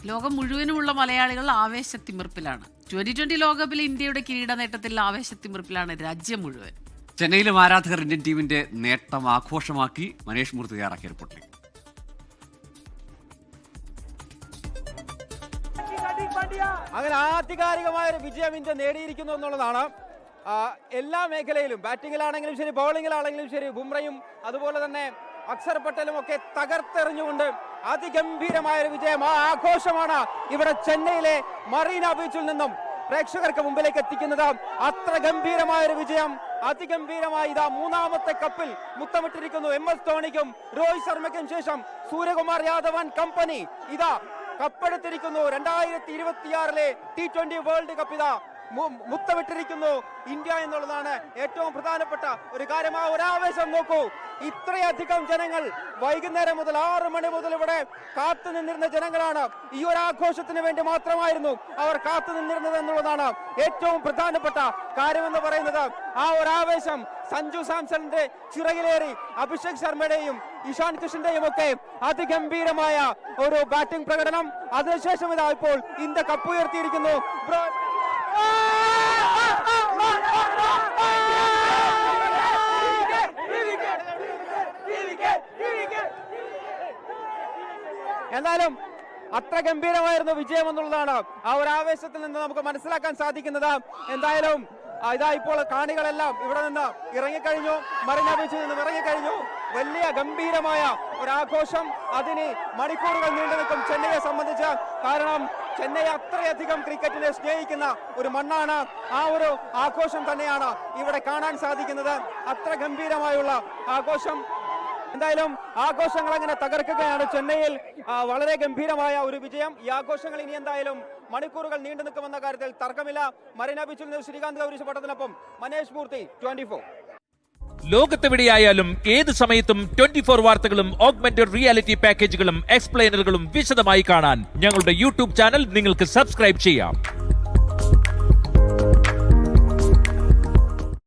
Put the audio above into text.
ലോകം മുഴുവനുമുള്ള മലയാളികൾ ആവേശത്തിമിർപ്പിലാണ്. 2020 ലോകകപ്പിൽ ഇന്ത്യയുടെ കിരീട നേട്ടത്തിൽ ആവേശത്തിമിർപ്പിലാണ് രാജ്യം മുഴുവൻ. ചെന്നൈയിലും ആരാധകർ ഇന്ത്യൻ ടീമിന്റെ നേട്ടം ആഘോഷമാക്കി. മനേഷ് മൂർത്തി തയ്യാറാക്കിയ റിപ്പോർട്ടിൽ അങ്ങനെ ആധികാരികമായ ഒരു വിജയം ഇന്ത്യ നേടിയിരിക്കുന്നു എന്നുള്ളതാണ്. എല്ലാ മേഖലയിലും ബാറ്റിങ്ങിലാണെങ്കിലും ശരി, ബൗളിങ്ങിലാണെങ്കിലും ശരി, ബുംറയും അതുപോലെ തന്നെ അക്സർ പട്ടേലും ഒക്കെ തകർത്തെറിഞ്ഞുകൊണ്ട് അതിഗംഭീരമായ ഒരു വിജയം, ആ ആഘോഷമാണ് ഇവിടെ ചെന്നൈയിലെ മറീന ബീച്ചിൽ നിന്നും പ്രേക്ഷകർക്ക് മുമ്പിലേക്ക് എത്തിക്കുന്നത്. അത്ര ഗംഭീരമായ ഒരു വിജയം, അതിഗംഭീരമായി ഇതാ മൂന്നാമത്തെ കപ്പിൽ മുത്തമിട്ടിരിക്കുന്നു. MS ധോണിക്കും രോഹിത് ശർമ്മയ്ക്കും ശേഷം സൂര്യകുമാർ യാദവ് ആൻഡ് കമ്പനി ഇതാ കപ്പെടുത്തിരിക്കുന്നു. 2026 T20 വേൾഡ് കപ്പ് ഇതാ മുത്തമിട്ടിരിക്കുന്നു ഇന്ത്യ എന്നുള്ളതാണ് ഏറ്റവും പ്രധാനപ്പെട്ട ഒരു കാര്യം. ആ ഒരാവേശം നോക്കൂ, ഇത്രയധികം ജനങ്ങൾ വൈകുന്നേരം മുതൽ 6 മണി മുതൽ ഇവിടെ കാത്തു നിന്നിരുന്ന ജനങ്ങളാണ്. ഈ ഒരു ആഘോഷത്തിന് വേണ്ടി മാത്രമായിരുന്നു അവർ കാത്തു നിന്നിരുന്നത് എന്നുള്ളതാണ് ഏറ്റവും പ്രധാനപ്പെട്ട കാര്യമെന്ന് പറയുന്നത്. ആ ഒരു ആവേശം സഞ്ജു സാംസണിന്റെ ചിറകിലേറി അഭിഷേക് ശർമ്മയുടെയും ഇഷാൻ കിഷന്റെയും ഒക്കെ അതിഗംഭീരമായ ഒരു ബാറ്റിംഗ് പ്രകടനം. അതിനുശേഷം ഇതാ ഇപ്പോൾ ഇന്ത്യ കപ്പ് ഉയർത്തിയിരിക്കുന്നു. എന്നാലും അത്ര ഗംഭീരമായിരുന്നു വിജയം എന്നുള്ളതാണ് ആ ഒരു ആവേശത്തിൽ നിന്ന് നമുക്ക് മനസ്സിലാക്കാൻ സാധിക്കുന്നത്. എന്തായാലും ഇതാ ഇപ്പോൾ കാണികളെല്ലാം ഇവിടെ നിന്ന് ഇറങ്ങിക്കഴിഞ്ഞു, മറീന ബീച്ചിൽ നിന്ന് ഇറങ്ങിക്കഴിഞ്ഞു. വലിയ ഗംഭീരമായ ഒരു ആഘോഷം, അതിന് മണിക്കൂറുകൾ നീണ്ടു നിൽക്കും ചെന്നൈയെ സംബന്ധിച്ച്. കാരണം ചെന്നൈ അത്രയധികം ക്രിക്കറ്റിനെ സ്നേഹിക്കുന്ന ഒരു മണ്ണാണ്. ആ ഒരു ആഘോഷം തന്നെയാണ് ഇവിടെ കാണാൻ സാധിക്കുന്നത്. അത്ര ഗംഭീരമായുള്ള ആഘോഷം. എന്തായാലും ആഘോഷങ്ങൾ അങ്ങനെ തകർക്കുകയാണ് ചെന്നൈയിൽ. വളരെ ഗംഭീരമായ ഒരു വിജയം. ഈ ആഘോഷങ്ങൾ ഇനി എന്തായാലും മണിക്കൂറുകൾ നീണ്ടു നിൽക്കുമെന്ന കാര്യത്തിൽ തർക്കമില്ല. മറീന ബീച്ചിൽ നിന്ന് ശ്രീകാന്ത് ഗൗരീശ് പട്ടത്തിനൊപ്പം മനേഷ് മൂർത്തി, 24. ലോകത്തെവിടെയായാലും ഏത് സമയത്തും 24 വാർത്തകളും ഓഗ്മെന്റഡ് റിയാലിറ്റി പാക്കേജുകളും എക്സ്പ്ലെയിനറുകളും വിശദമായി കാണാൻ ഞങ്ങളുടെ യൂട്യൂബ് ചാനൽ നിങ്ങൾക്ക് സബ്സ്ക്രൈബ് ചെയ്യാം.